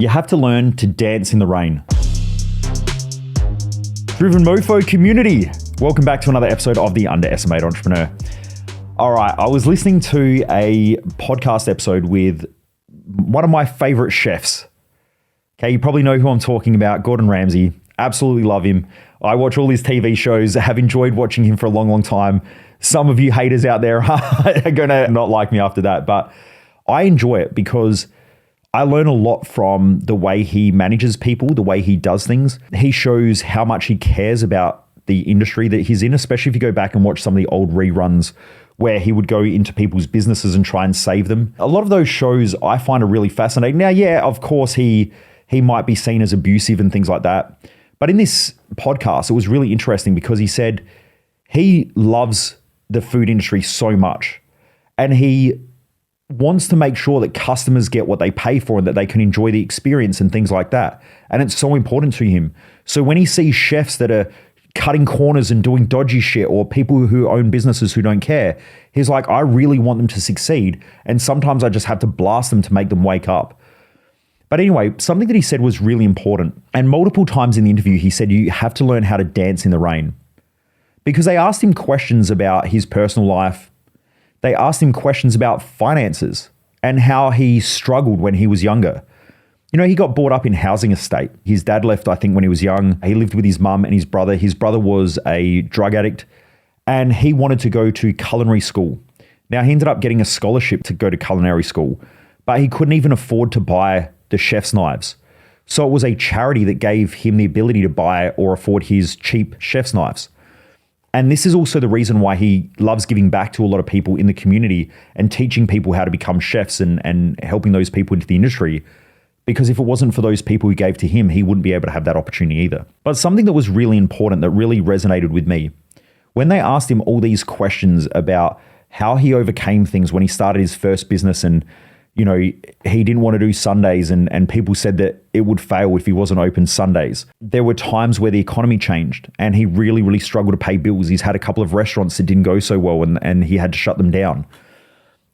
You have to learn to dance in the rain. Driven Mofo community, welcome back to another episode of The Underestimated Entrepreneur. All right, I was listening to a podcast episode with one of my favorite chefs. Okay, you probably know who I'm talking about, Gordon Ramsay. Absolutely love him. I watch all his TV shows, have enjoyed watching him for a long, long time. Some of you haters out there are going to not like me after that, but I enjoy it because I learn a lot from the way he manages people, the way he does things. He shows how much he cares about the industry that he's in, especially if you go back and watch some of the old reruns where he would go into people's businesses and try and save them. A lot of those shows I find are really fascinating. Now, yeah, of course, he might be seen as abusive and things like that. But in this podcast, it was really interesting because he said he loves the food industry so much and he wants to make sure that customers get what they pay for and that they can enjoy the experience and things like that. And it's so important to him. So when he sees chefs that are cutting corners and doing dodgy shit or people who own businesses who don't care, he's like, I really want them to succeed. And sometimes I just have to blast them to make them wake up. But anyway, something that he said was really important. And multiple times in the interview, he said, you have to learn how to dance in the rain. Because they asked him questions about his personal life. They asked him questions about finances and how he struggled when he was younger. You know, he got brought up in housing estate. His dad left, I think, when he was young. He lived with his mum and his brother. His brother was a drug addict and he wanted to go to culinary school. Now, he ended up getting a scholarship to go to culinary school, but he couldn't even afford to buy the chef's knives. So it was a charity that gave him the ability to buy or afford his cheap chef's knives. And this is also the reason why he loves giving back to a lot of people in the community and teaching people how to become chefs and helping those people into the industry. Because if it wasn't for those people who gave to him, he wouldn't be able to have that opportunity either. But something that was really important that really resonated with me, when they asked him all these questions about how he overcame things when he started his first business and, you know, he didn't want to do Sundays and people said that it would fail if he wasn't open Sundays. There were times where the economy changed and he really, really struggled to pay bills. He's had a couple of restaurants that didn't go so well and he had to shut them down.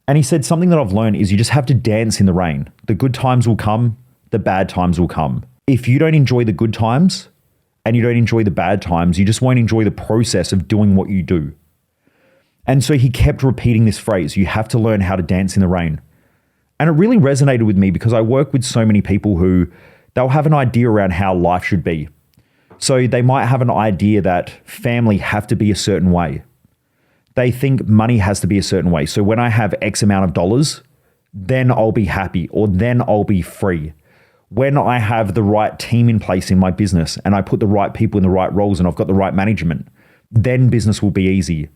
And he said something that I've learned is you just have to dance in the rain. The good times will come, the bad times will come. If you don't enjoy the good times and you don't enjoy the bad times, you just won't enjoy the process of doing what you do. And so he kept repeating this phrase, you have to learn how to dance in the rain. And it really resonated with me because I work with so many people who they'll have an idea around how life should be. So they might have an idea that family have to be a certain way. They think money has to be a certain way. So when I have X amount of dollars, then I'll be happy or then I'll be free. When I have the right team in place in my business and I put the right people in the right roles and I've got the right management, then business will be easy.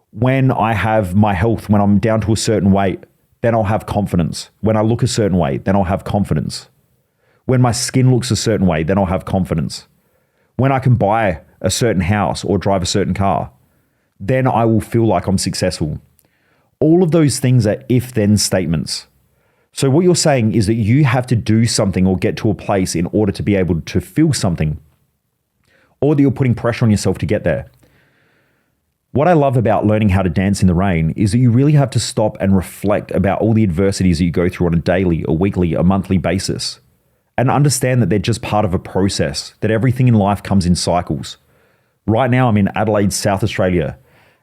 When I have my health, when I'm down to a certain weight, then I'll have confidence. When I look a certain way, then I'll have confidence. When my skin looks a certain way, then I'll have confidence. When I can buy a certain house or drive a certain car, then I will feel like I'm successful. All of those things are if-then statements. So what you're saying is that you have to do something or get to a place in order to be able to feel something, or that you're putting pressure on yourself to get there. What I love about learning how to dance in the rain is that you really have to stop and reflect about all the adversities that you go through on a daily, a weekly, a monthly basis, and understand that they're just part of a process, that everything in life comes in cycles. Right now, I'm in Adelaide, South Australia,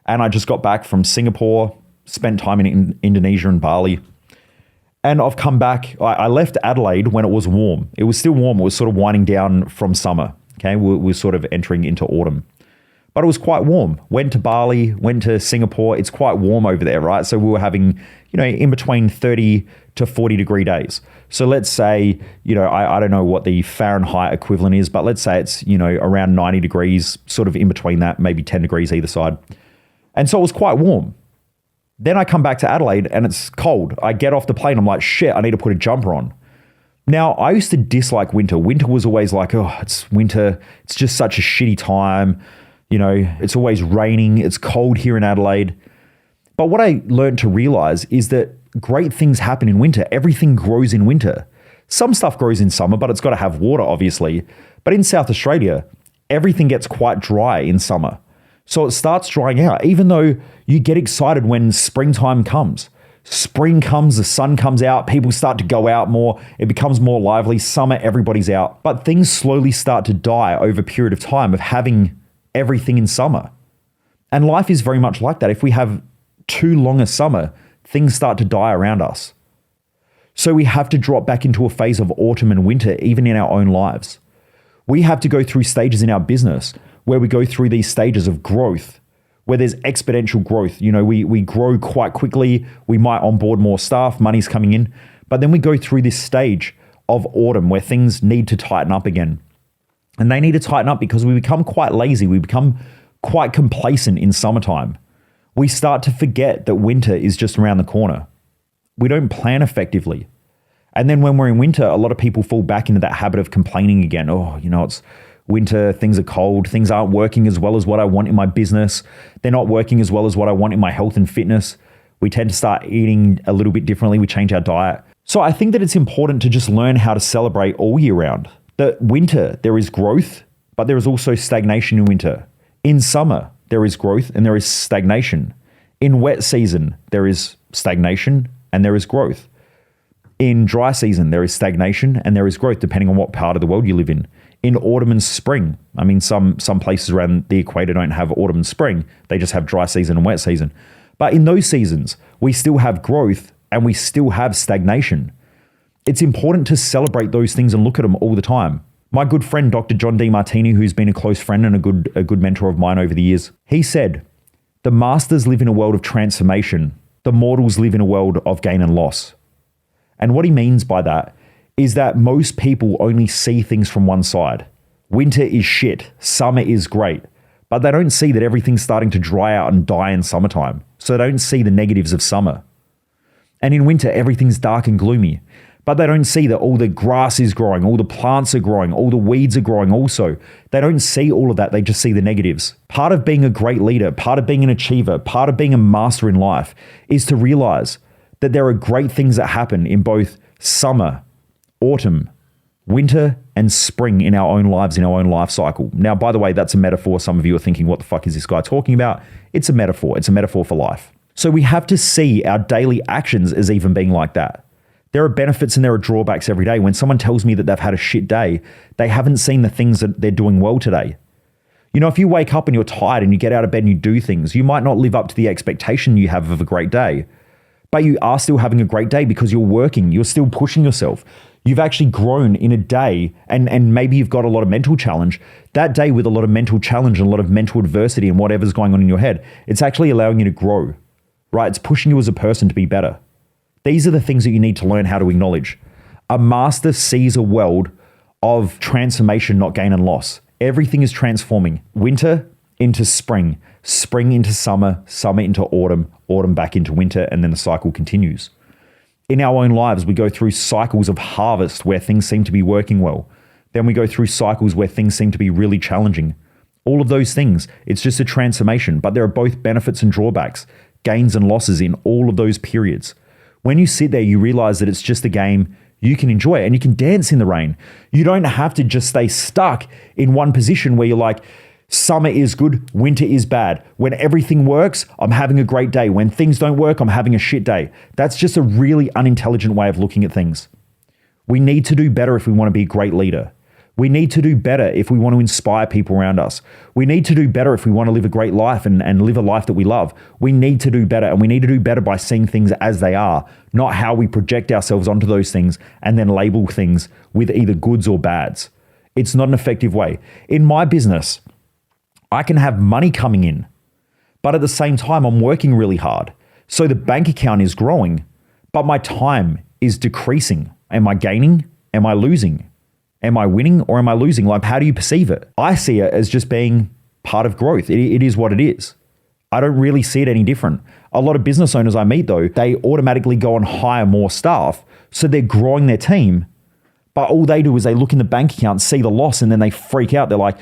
and I just got back from Singapore, spent time in Indonesia and Bali, and I've come back. I left Adelaide when it was warm. It was still warm. It was sort of winding down from summer. Okay, we're sort of entering into autumn. But it was quite warm. Went to Bali, went to Singapore. It's quite warm over there, right? So we were having, you know, in between 30 to 40 degree days. So let's say, you know, I don't know what the Fahrenheit equivalent is, but let's say it's, you know, around 90 degrees, sort of in between that, maybe 10 degrees either side. And so it was quite warm. Then I come back to Adelaide and it's cold. I get off the plane. I'm like, shit, I need to put a jumper on. Now, I used to dislike winter. Winter was always like, oh, it's winter. It's just such a shitty time. You know, it's always raining. It's cold here in Adelaide. But what I learned to realize is that great things happen in winter. Everything grows in winter. Some stuff grows in summer, but it's got to have water, obviously. But in South Australia, everything gets quite dry in summer. So it starts drying out, even though you get excited when springtime comes. Spring comes, the sun comes out, people start to go out more, it becomes more lively. Summer, everybody's out. But things slowly start to die over a period of time of having everything in summer. And life is very much like that. If we have too long a summer, things start to die around us. So we have to drop back into a phase of autumn and winter, even in our own lives. We have to go through stages in our business where we go through these stages of growth, where there's exponential growth. You know, we grow quite quickly. We might onboard more staff, money's coming in. But then we go through this stage of autumn where things need to tighten up again. And they need to tighten up because we become quite lazy. We become quite complacent in summertime. We start to forget that winter is just around the corner. We don't plan effectively. And then when we're in winter, a lot of people fall back into that habit of complaining again. Oh, you know, it's winter, things are cold, things aren't working as well as what I want in my business. They're not working as well as what I want in my health and fitness. We tend to start eating a little bit differently. We change our diet. So I think that it's important to just learn how to celebrate all year round. That winter, there is growth, but there is also stagnation in winter. In summer, there is growth and there is stagnation. In wet season, there is stagnation and there is growth. In dry season, there is stagnation and there is growth, depending on what part of the world you live in. In autumn and spring, I mean, some places around the equator don't have autumn and spring. They just have dry season and wet season. But in those seasons, we still have growth and we still have stagnation. It's important to celebrate those things and look at them all the time. My good friend, Dr. John D. Martini, who's been a close friend and a good mentor of mine over the years, he said, the masters live in a world of transformation. The mortals live in a world of gain and loss. And what he means by that is that most people only see things from one side. Winter is shit, summer is great, but they don't see that everything's starting to dry out and die in summertime. So they don't see the negatives of summer. And in winter, everything's dark and gloomy, but they don't see that all the grass is growing, all the plants are growing, all the weeds are growing also. They don't see all of that, they just see the negatives. Part of being a great leader, part of being an achiever, part of being a master in life is to realize that there are great things that happen in both summer, autumn, winter, and spring in our own lives, in our own life cycle. Now, by the way, that's a metaphor. Some of you are thinking, what the fuck is this guy talking about? It's a metaphor. It's a metaphor for life. So we have to see our daily actions as even being like that. There are benefits and there are drawbacks every day. When someone tells me that they've had a shit day, they haven't seen the things that they're doing well today. You know, if you wake up and you're tired and you get out of bed and you do things, you might not live up to the expectation you have of a great day. But you are still having a great day because you're working, you're still pushing yourself. You've actually grown in a day and maybe you've got a lot of mental challenge. That day with a lot of mental challenge and a lot of mental adversity and whatever's going on in your head, it's actually allowing you to grow, right? It's pushing you as a person to be better. These are the things that you need to learn how to acknowledge. A master sees a world of transformation, not gain and loss. Everything is transforming. Winter into spring, spring into summer, summer into autumn, autumn back into winter, and then the cycle continues. In our own lives, we go through cycles of harvest where things seem to be working well. Then we go through cycles where things seem to be really challenging. All of those things, it's just a transformation, but there are both benefits and drawbacks, gains and losses in all of those periods. When you sit there, you realize that it's just a game. You can enjoy it and you can dance in the rain. You don't have to just stay stuck in one position where you're like, summer is good, winter is bad. When everything works, I'm having a great day. When things don't work, I'm having a shit day. That's just a really unintelligent way of looking at things. We need to do better if we want to be a great leader. We need to do better if we want to inspire people around us. We need to do better if we want to live a great life and live a life that we love. We need to do better, and we need to do better by seeing things as they are, not how we project ourselves onto those things and then label things with either goods or bads. It's not an effective way. In my business, I can have money coming in, but at the same time, I'm working really hard. So the bank account is growing, but my time is decreasing. Am I gaining? Am I losing? Am I winning or am I losing? Like, how do you perceive it? I see it as just being part of growth. It is what it is. I don't really see it any different. A lot of business owners I meet, though, they automatically go and hire more staff. So they're growing their team, but all they do is they look in the bank account, see the loss, and then they freak out. They're like,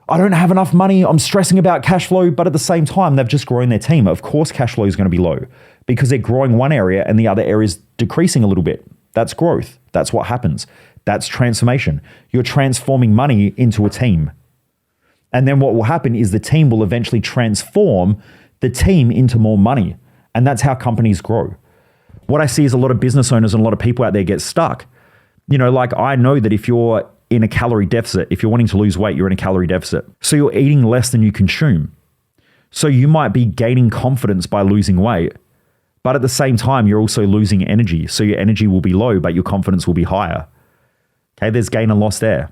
I don't have enough money. I'm stressing about cash flow. But at the same time, they've just grown their team. Of course, cash flow is going to be low because they're growing one area and the other area is decreasing a little bit. That's growth. That's what happens. That's transformation. You're transforming money into a team. And then what will happen is the team will eventually transform the team into more money. And that's how companies grow. What I see is a lot of business owners and a lot of people out there get stuck. You know, like I know that if you're in a calorie deficit, if you're wanting to lose weight, you're in a calorie deficit. So you're eating less than you consume. So you might be gaining confidence by losing weight, but at the same time, you're also losing energy. So your energy will be low, but your confidence will be higher. Okay, there's gain and loss there.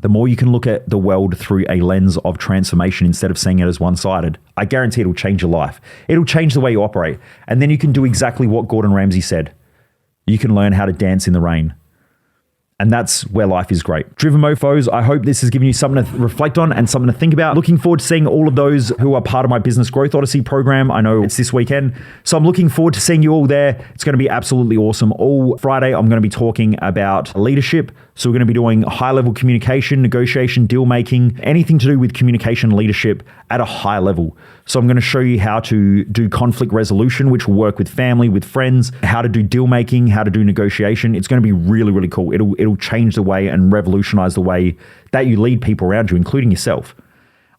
The more you can look at the world through a lens of transformation instead of seeing it as one-sided, I guarantee it'll change your life. It'll change the way you operate. And then you can do exactly what Gordon Ramsay said. You can learn how to dance in the rain. And that's where life is great. Driven Mofos, I hope this has given you something to reflect on and something to think about. Looking forward to seeing all of those who are part of my Business Growth Odyssey program. I know it's this weekend. So I'm looking forward to seeing you all there. It's going to be absolutely awesome. All Friday, I'm going to be talking about leadership. So we're going to be doing high-level communication, negotiation, deal-making, anything to do with communication leadership at a high level. So I'm going to show you how to do conflict resolution, which will work with family, with friends, how to do deal-making, how to do negotiation. It's going to be really, really cool. It'll change the way and revolutionize the way that you lead people around you, including yourself.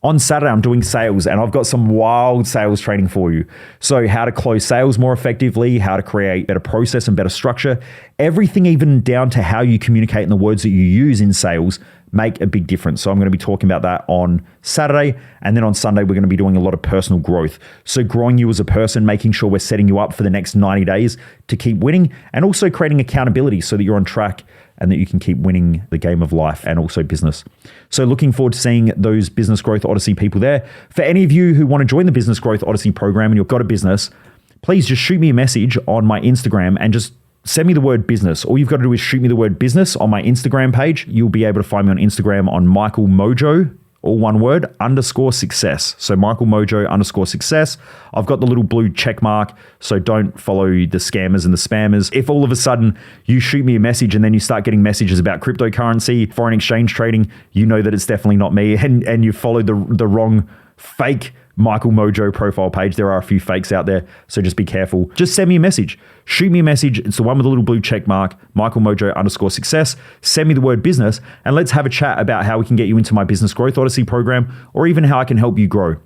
On Saturday, I'm doing sales and I've got some wild sales training for you. So how to close sales more effectively, how to create better process and better structure, everything even down to how you communicate and the words that you use in sales make a big difference. So I'm going to be talking about that on Saturday. And then on Sunday, we're going to be doing a lot of personal growth. So growing you as a person, making sure we're setting you up for the next 90 days to keep winning, and also creating accountability so that you're on track and that you can keep winning the game of life and also business. So looking forward to seeing those Business Growth Odyssey people there. For any of you who want to join the Business Growth Odyssey program and you've got a business, please just shoot me a message on my Instagram and just send me the word business. All you've got to do is shoot me the word business on my Instagram page. You'll be able to find me on Instagram on Michael Mojo, all one word, _success. So Michael Mojo _success. I've got the little blue check mark, so don't follow the scammers and the spammers. If all of a sudden you shoot me a message and then you start getting messages about cryptocurrency, foreign exchange trading, you know that it's definitely not me, and you followed the wrong fake Michael Mojo profile page. There are a few fakes out there, so just be careful. Just send me a message. Shoot me a message. It's the one with the little blue check mark, Michael Mojo _success. Send me the word business and let's have a chat about how we can get you into my Business Growth Odyssey program or even how I can help you grow.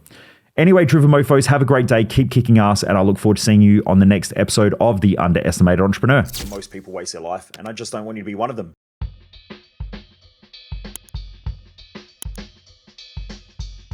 Anyway, Driven Mofos, have a great day. Keep kicking ass, and I look forward to seeing you on the next episode of The Underestimated Entrepreneur. Most people waste their life, and I just don't want you to be one of them.